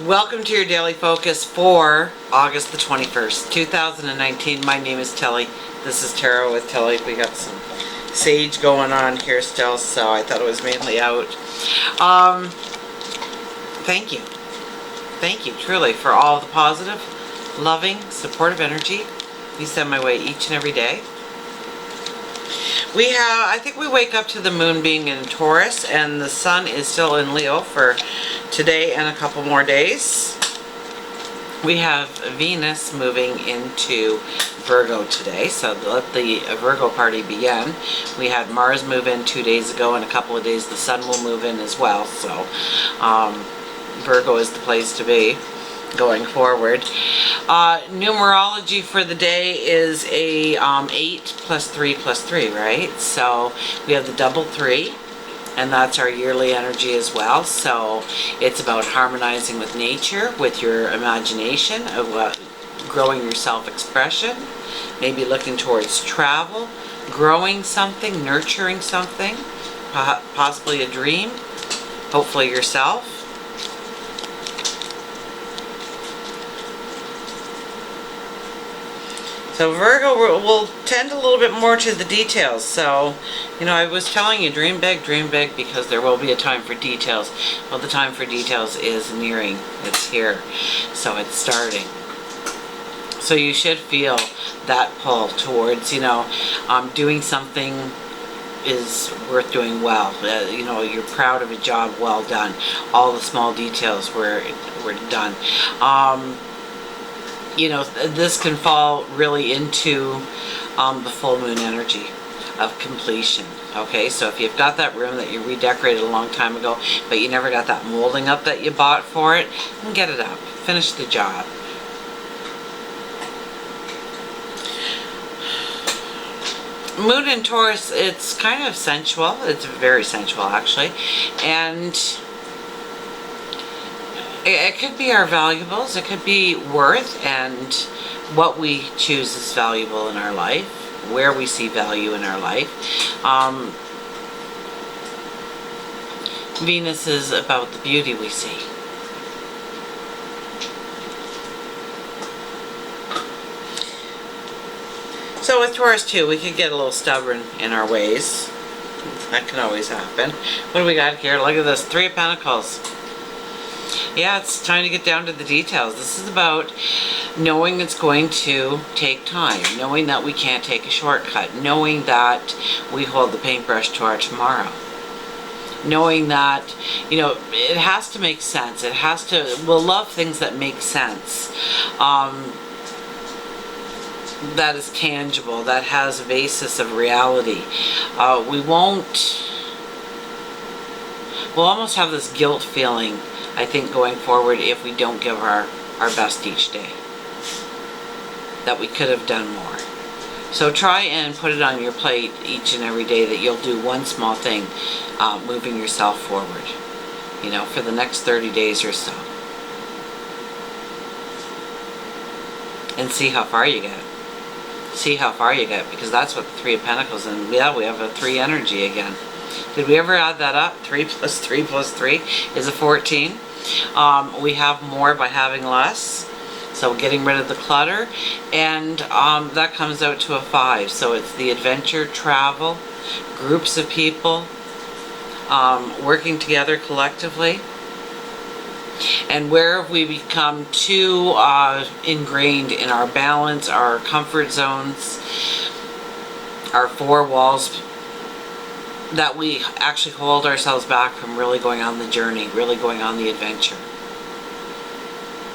Welcome to your daily focus for August the 21st, 2019. My name is Telly. This is Tarot with Telly. We got some sage going on here still, so I thought it was mainly out. Thank you. Thank you, truly, for all the positive, loving, supportive energy you send my way each and every day. I think we wake up to the moon being in Taurus, and the sun is still in Leo for today and a couple more days. We have Venus moving into Virgo today, so let the Virgo party begin. We had Mars move in 2 days ago, and a couple of days the sun will move in as well, so Virgo is the place to be going forward. Numerology for the day is a 8 plus 3 plus 3, right? So we have the double 3, and that's our yearly energy as well. So it's about harmonizing with nature, with your imagination, of growing your self-expression, maybe looking towards travel, growing something, nurturing something, possibly a dream, hopefully yourself. So Virgo will tend a little bit more to the details. So, you know, I was telling you, dream big, because there will be a time for details. Well, the time for details is nearing. It's here. So it's starting. So you should feel that pull towards, doing something is worth doing well. You're proud of a job well done. All the small details were done. This can fall really into the full moon energy of completion. Okay, so if you've got that room that you redecorated a long time ago, but you never got that molding up that you bought for it, then get it up. Finish the job. Moon in Taurus, it's kind of sensual. It's very sensual, actually. And it could be our valuables, it could be worth and what we choose as valuable in our life, where we see value in our life. Venus is about the beauty we see. So with Taurus too, we could get a little stubborn in our ways. That can always happen. What do we got here? Look at this, 3 of Pentacles. Yeah, it's time to get down to the details. This is about knowing it's going to take time, knowing that we can't take a shortcut, knowing that we hold the paintbrush to our tomorrow, knowing that, it has to make sense. We'll love things that make sense, that is tangible, that has a basis of reality. We'll almost have this guilt feeling, I think, going forward if we don't give our best each day. That we could have done more. So try and put it on your plate each and every day that you'll do one small thing, moving yourself forward, for the next 30 days or so. And see how far you get. See how far you get, because that's what the 3 of Pentacles, and yeah, we have a 3 energy again. Did we ever add that up? 3 plus 3 plus 3 is a 14. We have more by having less. So getting rid of the clutter. And that comes out to a 5. So it's the adventure, travel, groups of people, working together collectively. And where have we become too ingrained in our balance, our comfort zones, our 4 walls, that we actually hold ourselves back from really going on the journey, really going on the adventure.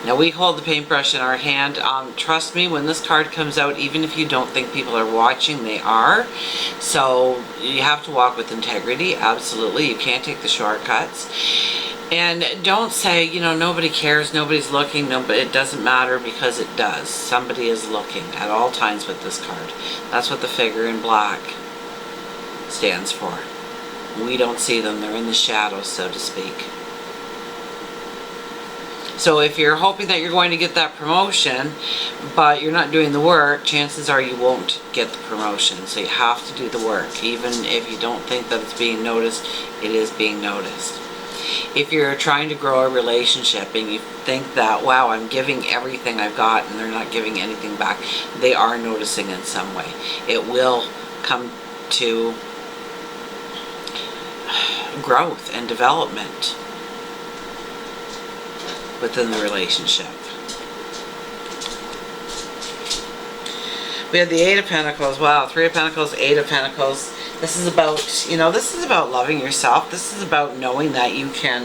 Now we hold the paintbrush in our hand. Trust me, when this card comes out, even if you don't think people are watching, they are. So you have to walk with integrity, absolutely. You can't take the shortcuts. And don't say, nobody cares, nobody's looking, it doesn't matter, because it does. Somebody is looking at all times with this card. That's what the figure in black stands for. We don't see them, they're in the shadows, so to speak. So if you're hoping that you're going to get that promotion, but you're not doing the work, chances are you won't get the promotion. So you have to do the work. Even if you don't think that it's being noticed, it is being noticed. If you're trying to grow a relationship and you think that, wow, I'm giving everything I've got and they're not giving anything back, they are noticing in some way. It will come to growth and development within the relationship. We have the Eight of Pentacles. Wow, Three of Pentacles, Eight of Pentacles. This is about, you know, this is about loving yourself. This is about knowing that you can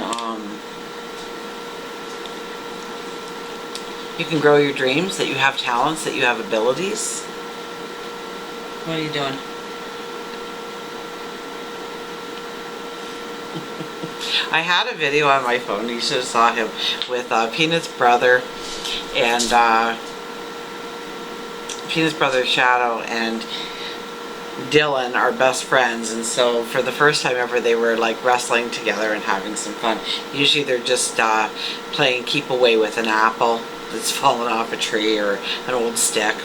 grow your dreams, that you have talents, that you have abilities. What are you doing? I had a video on my phone, you should have saw him, with Peanut's brother and Peanut's brother Shadow and Dylan are best friends, and so for the first time ever they were like wrestling together and having some fun. Usually they're just playing keep away with an apple that's fallen off a tree or an old stick,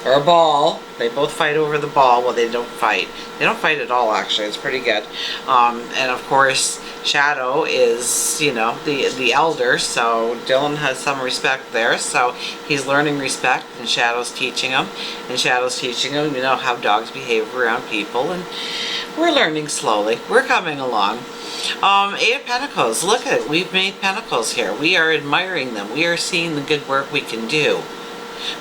or a ball. They both fight over the ball. Well, they don't fight. They don't fight at all, actually. It's pretty good. And of course, Shadow is, you know, the elder, so Dylan has some respect there. So he's learning respect, and Shadow's teaching him. And Shadow's teaching him, you know, how dogs behave around people. And we're learning slowly. We're coming along. Eight of Pentacles. Look at it. We've made pentacles here. We are admiring them. We are seeing the good work we can do.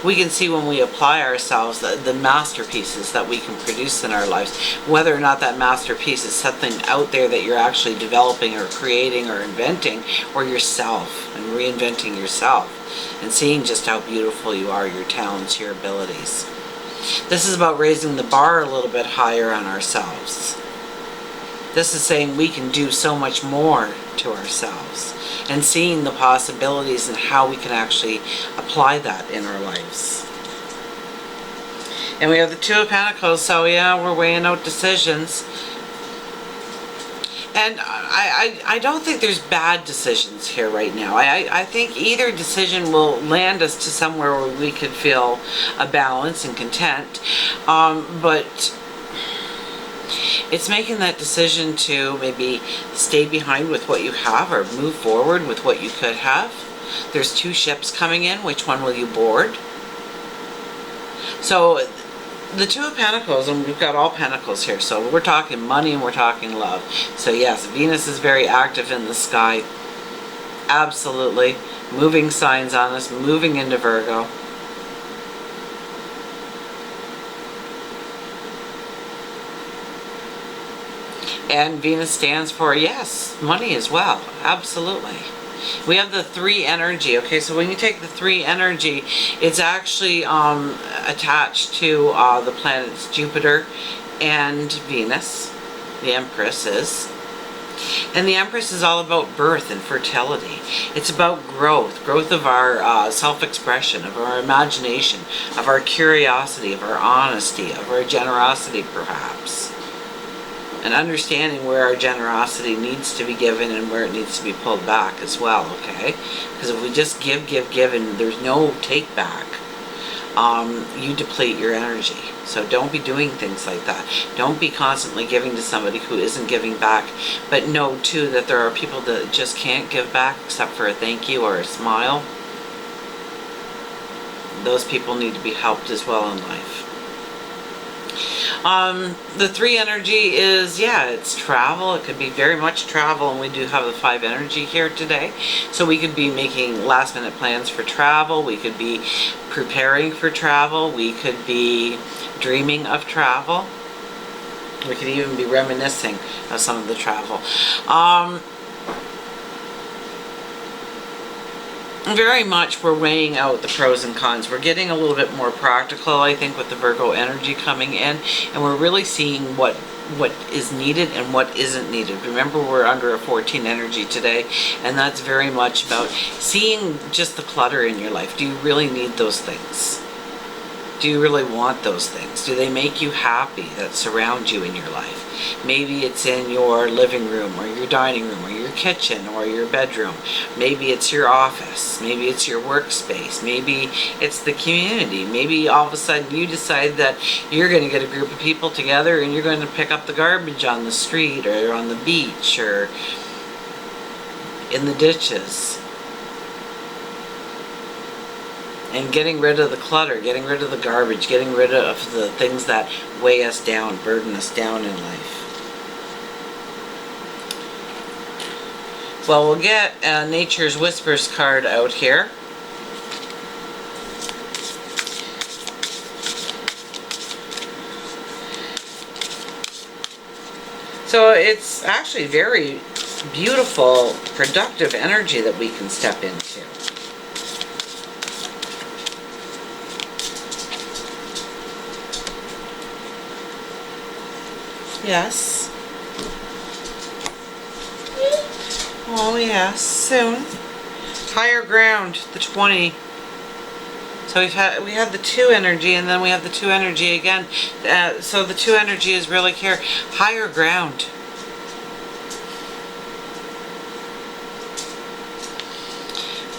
We can see when we apply ourselves the masterpieces that we can produce in our lives, whether or not that masterpiece is something out there that you're actually developing or creating or inventing, or yourself, and reinventing yourself and seeing just how beautiful you are, your talents, your abilities. This is about raising the bar a little bit higher on ourselves. This is saying we can do so much more to ourselves, and seeing the possibilities and how we can actually apply that in our lives. And we have the Two of Pentacles, so yeah, we're weighing out decisions. And I don't think there's bad decisions here right now. I think either decision will land us to somewhere where we could feel a balance and content, but it's making that decision to maybe stay behind with what you have or move forward with what you could have. There's two ships coming in. Which one will you board? So the Two of Pentacles, and we've got all pentacles here, so we're talking money and we're talking love. So yes, Venus is very active in the sky. Absolutely. Moving signs on us, moving into Virgo. And Venus stands for, yes, money as well. Absolutely. We have the Three energy. Okay, so when you take the Three energy, it's actually attached to the planets Jupiter and Venus. The Empress is. And the Empress is all about birth and fertility. It's about growth. Growth of our self-expression, of our imagination, of our curiosity, of our honesty, of our generosity, perhaps. And understanding where our generosity needs to be given and where it needs to be pulled back as well, okay? Because if we just give and there's no take back, you deplete your energy. So don't be doing things like that. Don't be constantly giving to somebody who isn't giving back. But know, too, that there are people that just can't give back except for a thank you or a smile. Those people need to be helped as well in life. The Three energy is, yeah, it's travel. It could be very much travel, and we do have the Five energy here today. So we could be making last minute plans for travel. We could be preparing for travel. We could be dreaming of travel. We could even be reminiscing of some of the travel. Very much we're weighing out the pros and cons. We're getting a little bit more practical, I think, with the Virgo energy coming in, and we're really seeing what is needed and what isn't needed. Remember, we're under a 14 energy today, and that's very much about seeing just the clutter in your life. Do you really need those things? Do you really want those things? Do they make you happy that surround you in your life? Maybe it's in your living room or your dining room or your kitchen or your bedroom. Maybe it's your office. Maybe it's your workspace. Maybe it's the community. Maybe all of a sudden you decide that you're going to get a group of people together and you're going to pick up the garbage on the street or on the beach or in the ditches. And getting rid of the clutter, getting rid of the garbage, getting rid of the things that weigh us down, burden us down in life. Well, we'll get Nature's Whispers card out here. So it's actually very beautiful, productive energy that we can step into. Yes. Oh yes, soon. Higher ground, the 20. So we had the 2 energy, and then we have the 2 energy again. So the 2 energy is really here. Higher ground.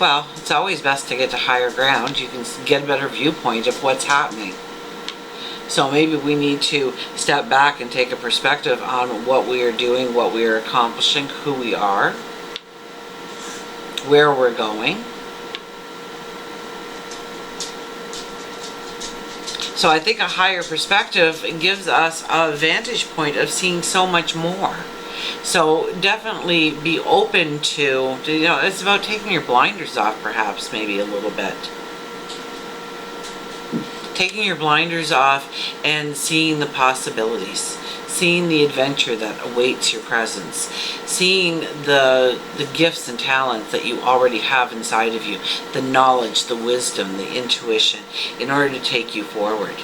Well, it's always best to get to higher ground. You can get a better viewpoint of what's happening. So maybe we need to step back and take a perspective on what we are doing, what we are accomplishing, who we are, where we're going. So I think a higher perspective gives us a vantage point of seeing so much more. So definitely be open to, it's about taking your blinders off perhaps, maybe a little bit. Taking your blinders off and seeing the possibilities. Seeing the adventure that awaits your presence. Seeing the gifts and talents that you already have inside of you. The knowledge, the wisdom, the intuition in order to take you forward.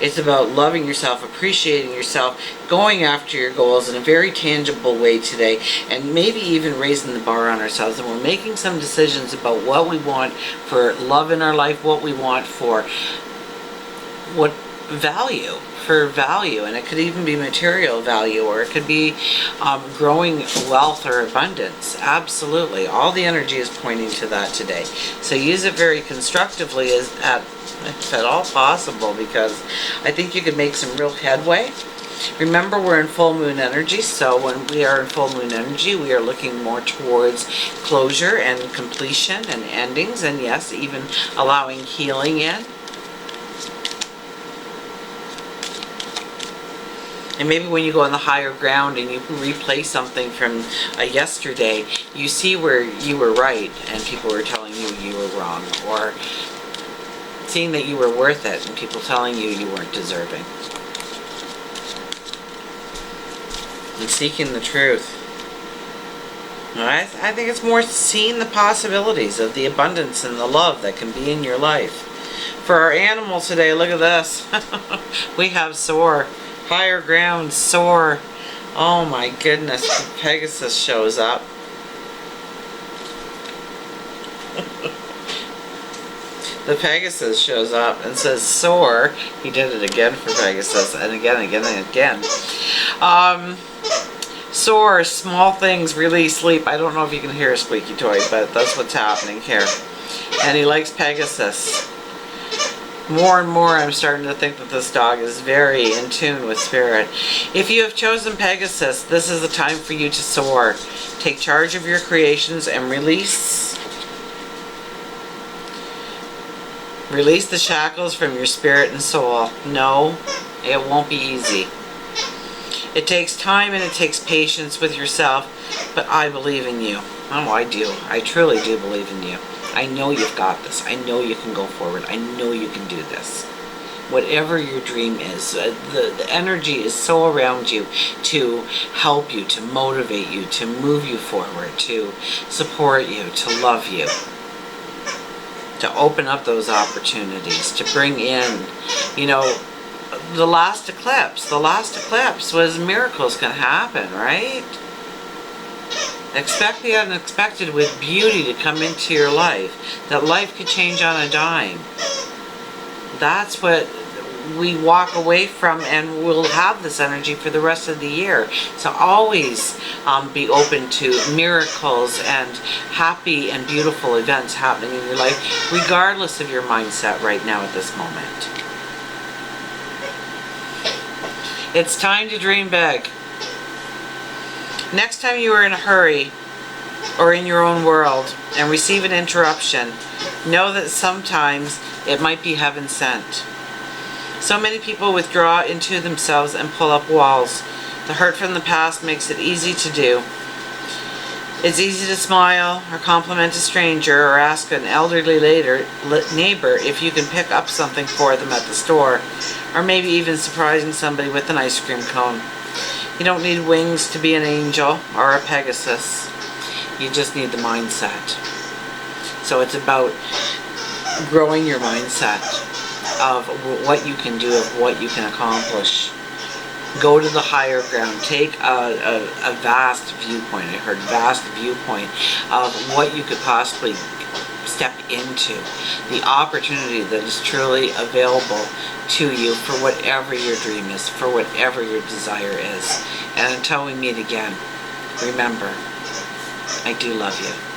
It's about loving yourself, appreciating yourself, going after your goals in a very tangible way today, and maybe even raising the bar on ourselves. And we're making some decisions about what we want for love in our life, what we want for what value, and it could even be material value, or it could be growing wealth or abundance. Absolutely, all the energy is pointing to that today. So use it very constructively if at all possible, because I think you could make some real headway. Remember, we're in full moon energy, so when we are in full moon energy, we are looking more towards closure and completion and endings, and yes, even allowing healing in. And maybe when you go on the higher ground and you replay something from yesterday, you see where you were right and people were telling you you were wrong, or seeing that you were worth it and people telling you you weren't deserving. And seeking the truth. I think it's more seeing the possibilities of the abundance and the love that can be in your life. For our animals today, look at this. We have soar. Higher ground, soar. Oh my goodness, Pegasus shows up. The Pegasus shows up and says soar. He did it again for Pegasus, and again, and again, and again. Soar, small things, release, sleep. I don't know if you can hear a squeaky toy, but that's what's happening here. And he likes Pegasus. More and more I'm starting to think that this dog is very in tune with spirit. If you have chosen Pegasus, this is the time for you to soar. Take charge of your creations and release the shackles from your spirit and soul. No, it won't be easy. It takes time and it takes patience with yourself, but I believe in you. Oh, I do. I truly do believe in you. I know you've got this. I know you can go forward. I know you can do this. Whatever your dream is, the energy is so around you to help you, to motivate you, to move you forward, to support you, to love you, to open up those opportunities, to bring in, the last eclipse. The last eclipse was miracles can happen, right? Expect the unexpected with beauty to come into your life. That life could change on a dime. That's what we walk away from, and we'll have this energy for the rest of the year. So always be open to miracles and happy and beautiful events happening in your life, regardless of your mindset right now at this moment. It's time to dream big. Next time you are in a hurry, or in your own world and receive an interruption, know that sometimes it might be heaven sent. So many people withdraw into themselves and pull up walls. The hurt from the past makes it easy to do. It's easy to smile or compliment a stranger or ask an elderly neighbor if you can pick up something for them at the store, or maybe even surprising somebody with an ice cream cone. You don't need wings to be an angel or a Pegasus. You just need the mindset. So it's about growing your mindset of what you can do, of what you can accomplish. Go to the higher ground. Take a vast viewpoint. I heard vast viewpoint of what you could possibly step into. The opportunity that is truly available to you for whatever your dream is, for whatever your desire is. And until we meet again, remember, I do love you.